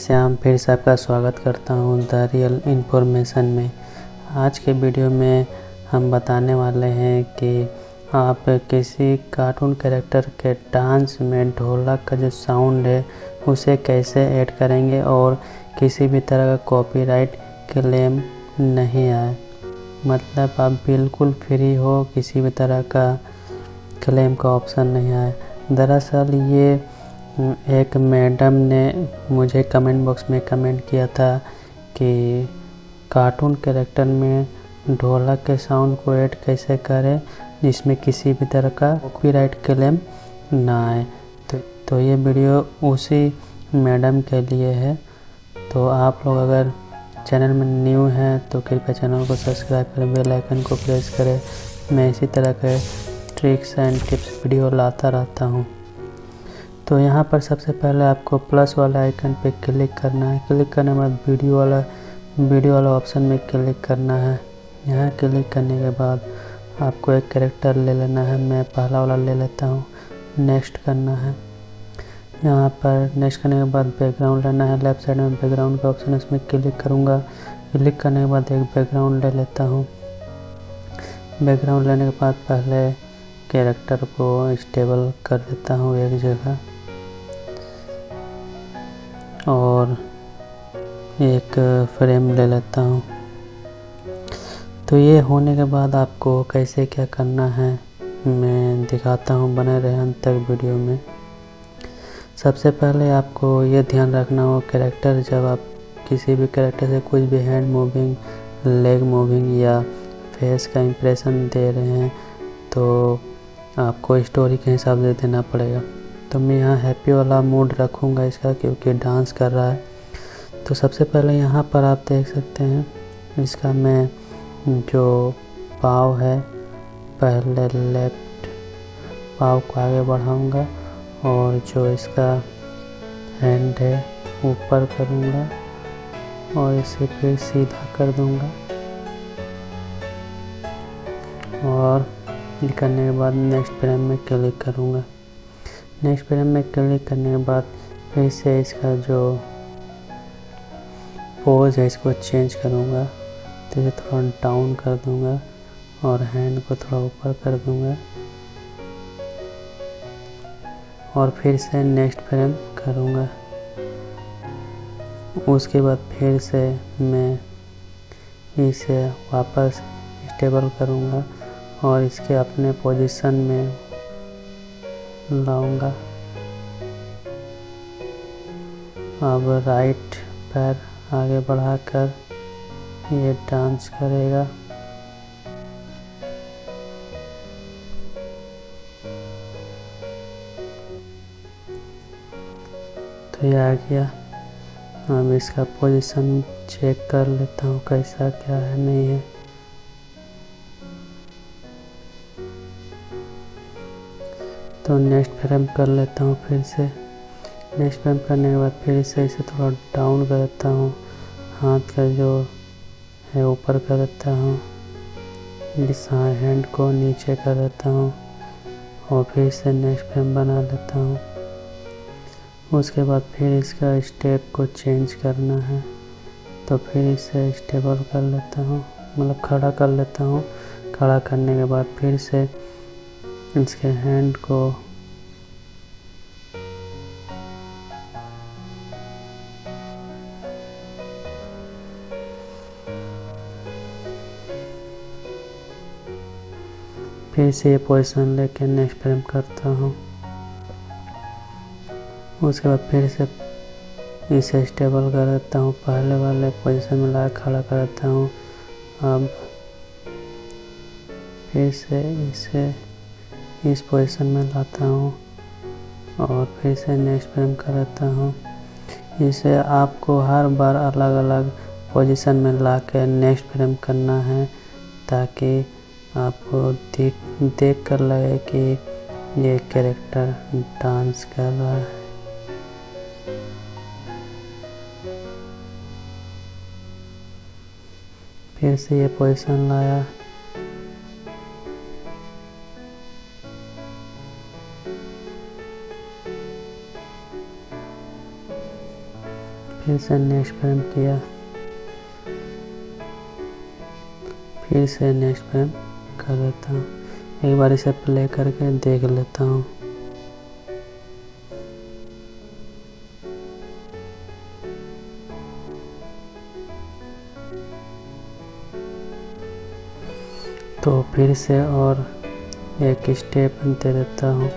श्याम फिर से आपका स्वागत करता हूँ द रियल इन्फॉर्मेशन में। आज के वीडियो में हम बताने वाले हैं कि आप किसी कार्टून कैरेक्टर के डांस में ढोलक का जो साउंड है उसे कैसे ऐड करेंगे और किसी भी तरह का कॉपीराइट क्लेम नहीं आए। मतलब आप बिल्कुल फ्री हो, किसी भी तरह का क्लेम का ऑप्शन नहीं आए। दरअसल ये एक मैडम ने मुझे कमेंट बॉक्स में कमेंट किया था कि कार्टून कैरेक्टर में ढोलक के साउंड को ऐड कैसे करें जिसमें किसी भी तरह का कॉपीराइट क्लेम ना आए। तो ये वीडियो उसी मैडम के लिए है। तो आप लोग अगर चैनल में न्यू हैं तो कृपया चैनल को सब्सक्राइब करें, बेल आइकन को प्रेस करें। मैं इसी तरह के ट्रिक्स एंड टिप्स वीडियो लाता रहता हूँ। तो यहाँ पर सबसे पहले आपको प्लस वाला आइकन पे क्लिक करना है। क्लिक करने के बाद वीडियो वाला ऑप्शन में क्लिक करना है। यहाँ क्लिक करने के बाद आपको एक कैरेक्टर ले लेना है। मैं पहला वाला ले लेता हूँ। नेक्स्ट करना है। यहाँ पर नेक्स्ट करने के बाद बैकग्राउंड लेना है। लेफ्ट साइड में बैकग्राउंड का ऑप्शन है, इसमें क्लिक करूँगा। क्लिक करने के बाद एक बैकग्राउंड ले लेता हूँ। बैकग्राउंड लेने के बाद पहले कैरेक्टर को स्टेबल कर देता हूँ एक जगह और एक फ्रेम ले लेता हूँ। तो ये होने के बाद आपको कैसे क्या करना है मैं दिखाता हूँ, बने रहे अंत तक वीडियो में। सबसे पहले आपको ये ध्यान रखना हो, कैरेक्टर जब आप किसी भी कैरेक्टर से कुछ भी हैंड मूविंग, लेग मूविंग या फेस का इंप्रेशन दे रहे हैं तो आपको स्टोरी के हिसाब से देना पड़ेगा। तो मैं यहाँ हैप्पी वाला मूड रखूँगा इसका, क्योंकि डांस कर रहा है। तो सबसे पहले यहाँ पर आप देख सकते हैं इसका मैं जो पाँव है पहले लेफ्ट पाँव को आगे बढ़ाऊँगा और जो इसका हैंड है ऊपर करूँगा और इसे फिर सीधा कर दूँगा। और करने के बाद नेक्स्ट फ्रेम में क्लिक करूँगा। नेक्स्ट फ्रेम में क्लिक करने के बाद फिर से इसका जो पोज है इसको चेंज करूँगा। तो इसे थोड़ा डाउन कर दूँगा और हैंड को थोड़ा ऊपर कर दूँगा और फिर से नेक्स्ट फ्रेम करूँगा। उसके बाद फिर से मैं इसे वापस स्टेबल करूँगा और इसके अपने पोजीशन में लाऊंगा। अब राइट पैर आगे बढ़ाकर ये डांस करेगा। तो ये आ गया। अब इसका पोजीशन चेक कर लेता हूँ कैसा क्या है नहीं है। तो नेक्स्ट फ्रेम कर लेता हूँ फिर से। नेक्स्ट फ्रेम करने के बाद फिर से इसे थोड़ा डाउन कर देता हूँ, हाथ का जो है ऊपर कर देता हूँ, इस हैंड को नीचे कर देता हूँ और फिर से नेक्स्ट फ्रेम बना लेता हूँ। उसके बाद फिर इसका स्टेप को चेंज करना है। तो फिर इसे स्टेबल कर लेता हूँ, मतलब खड़ा कर लेता हूँ। खड़ा करने के बाद फिर से इसके हैंड को फिर से ये पोजीशन लेके नेक्स्ट फ्रेम करता हूँ। उसके बाद फिर से इसे स्टेबल कर देता हूँ, पहले वाले पोजीशन में ला खड़ा कर देता हूँ। अब फिर से इसे इस पोजीशन में लाता हूँ और फिर से नेक्स्ट फ्रेम कर देता हूँ। इसे आपको हर बार अलग अलग पोजीशन में ला के नेक्स्ट फ्रेम करना है ताकि आपको देख कर लगे कि ये कैरेक्टर डांस कर रहा है। फिर से ये पोजीशन लाया। फिर से नेक्स्ट फ्रेम किया, फिर से नेक्स्ट फ्रेम कर देता हूँ। एक बार इसे प्ले करके देख लेता हूँ। तो फिर से और एक स्टेप दे देता हूँ।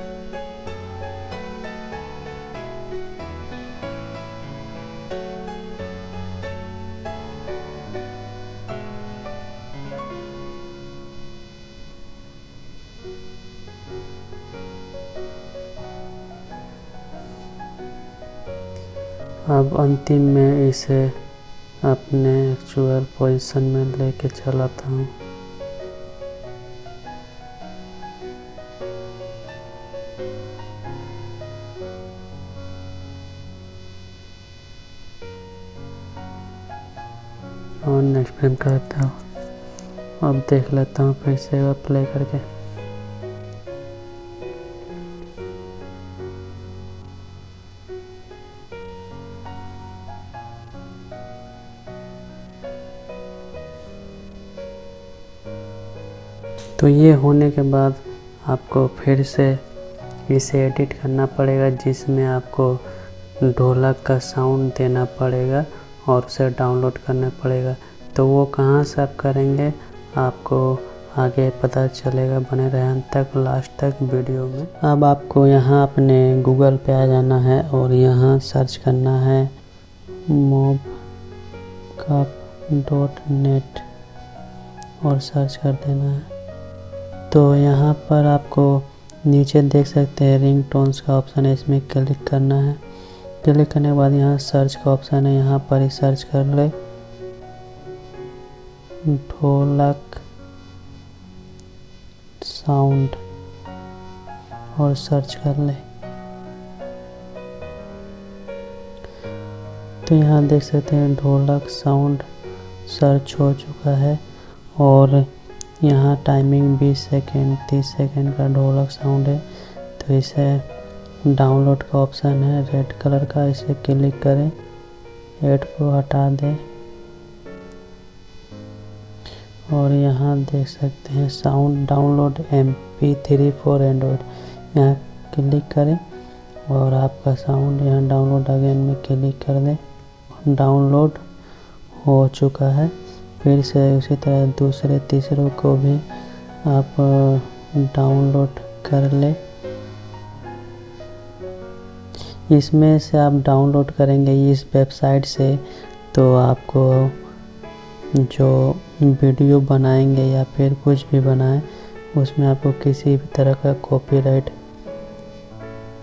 अब अंतिम में इसे अपने एक्चुअल पोजीशन में लेके चलाता हूँ। और नेक्स्ट फ्रेम करता हूँ। अब देख लेता हूँ फिर से प्ले करके। तो ये होने के बाद आपको फिर से इसे एडिट करना पड़ेगा, जिसमें आपको ढोलक का साउंड देना पड़ेगा और उसे डाउनलोड करना पड़ेगा। तो वो कहाँ से आप करेंगे आपको आगे पता चलेगा। बने रहें अंत तक, लास्ट तक वीडियो में। अब आपको यहाँ अपने गूगल पे आ जाना है और यहाँ सर्च करना है mobcup.net और सर्च कर देना है। तो यहाँ पर आपको नीचे देख सकते हैं रिंग टोन्स का ऑप्शन है, इसमें क्लिक करना है। क्लिक करने के बाद यहाँ सर्च का ऑप्शन है, यहाँ पर ही सर्च कर ले ढोलक साउंड और सर्च कर ले। तो यहाँ देख सकते हैं ढोलक साउंड सर्च हो चुका है और यहाँ टाइमिंग 20 सेकेंड 30 सेकेंड का ढोलक साउंड है। तो इसे डाउनलोड का ऑप्शन है रेड कलर का, इसे क्लिक करें, ऐड को हटा दें और यहाँ देख सकते हैं sound download MP3 for Android, यहाँ क्लिक करें और आपका साउंड यहाँ डाउनलोड अगेन में क्लिक कर दें। डाउनलोड हो चुका है। फिर से उसी तरह दूसरे तीसरों को भी आप डाउनलोड कर ले। इसमें से आप डाउनलोड करेंगे इस वेबसाइट से, तो आपको जो वीडियो बनाएंगे या फिर कुछ भी बनाएं उसमें आपको किसी भी तरह का कॉपीराइट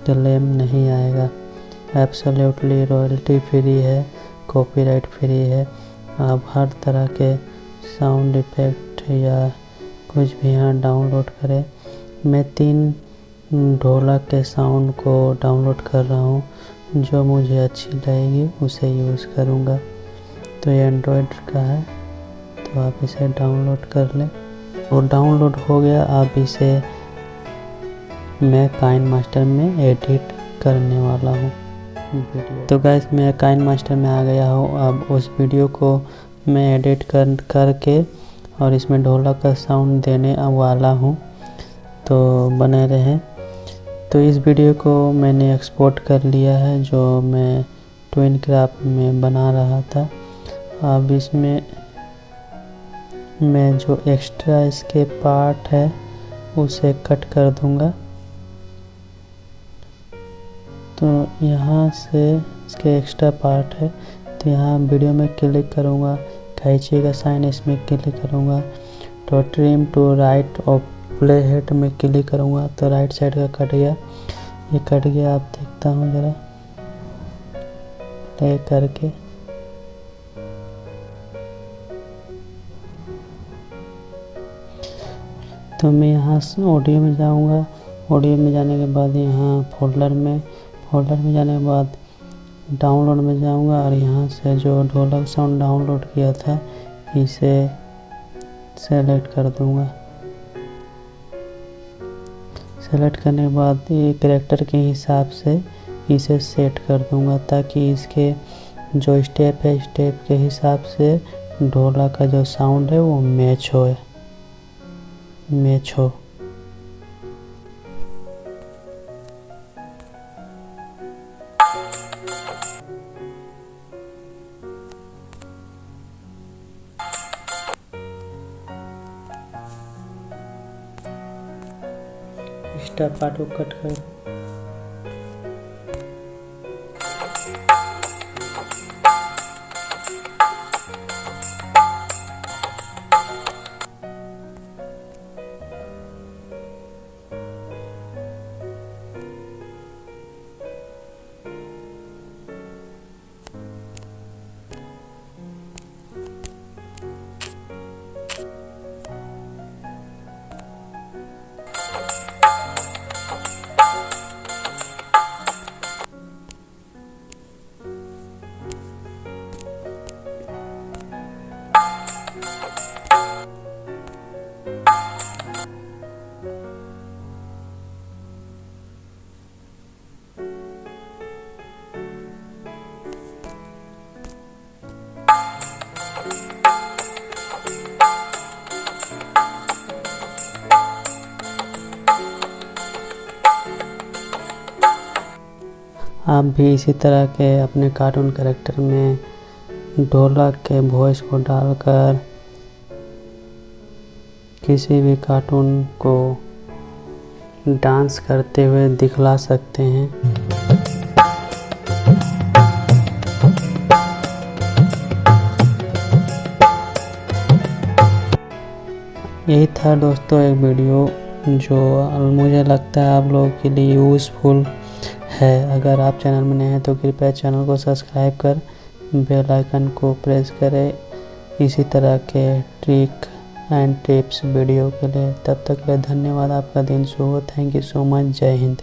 क्लेम नहीं आएगा। एब्सोल्युटली रॉयल्टी फ्री है, कॉपीराइट फ्री है। आप हर तरह के साउंड इफेक्ट या कुछ भी यहाँ डाउनलोड करें। मैं 3 ढोलक के साउंड को डाउनलोड कर रहा हूँ, जो मुझे अच्छी लगेगी उसे यूज़ करूँगा। तो ये एंड्रॉयड का है, तो आप इसे डाउनलोड कर लें। और डाउनलोड हो गया। आप इसे मैं काइनमास्टर में एडिट करने वाला हूँ वीडियो। तो गाइस मैं काइनमास्टर में आ गया हूँ। अब उस वीडियो को मैं एडिट करके और इसमें ढोलक का साउंड देने वाला हूँ, तो बने रहें। तो इस वीडियो को मैंने एक्सपोर्ट कर लिया है, जो मैं ट्विनक्राफ्ट में बना रहा था। अब इसमें मैं जो एक्स्ट्रा इसके पार्ट है उसे कट कर दूंगा। तो यहाँ से इसके एक्स्ट्रा पार्ट है, तो यहाँ वीडियो में क्लिक करूँगा, कैंची का साइन इसमें क्लिक करूँगा, तो ट्रिम टू राइट और प्ले हेड में क्लिक करूँगा तो राइट साइड का कट गया। ये कट गया, आप देखता हूँ ज़रा प्ले करके। तो मैं यहाँ से ऑडियो में जाऊँगा। ऑडियो में जाने के बाद यहाँ फोल्डर में जाने के बाद डाउनलोड में जाऊँगा और यहाँ से जो ढोलक साउंड डाउनलोड किया था इसे सेलेक्ट कर दूँगा। सेलेक्ट करने के बाद ये कैरेक्टर के हिसाब से इसे सेट कर दूँगा, ताकि इसके जो स्टेप है स्टेप के हिसाब से ढोलक का जो साउंड है वो मैच हो। एक्स्ट्रा पार्ट को कट कर आप भी इसी तरह के अपने कार्टून कैरेक्टर में ढोलक के वॉइस को डालकर किसी भी कार्टून को डांस करते हुए दिखला सकते हैं। यही था दोस्तों एक वीडियो जो मुझे लगता है आप लोगों के लिए यूज़फुल है। अगर आप चैनल में नए हैं तो कृपया चैनल को सब्सक्राइब कर बेल आइकन को प्रेस करें इसी तरह के ट्रिक एंड टिप्स वीडियो के लिए। तब तक के लिए धन्यवाद। आपका दिन शुभ हो। Thank you so much. जय हिंद।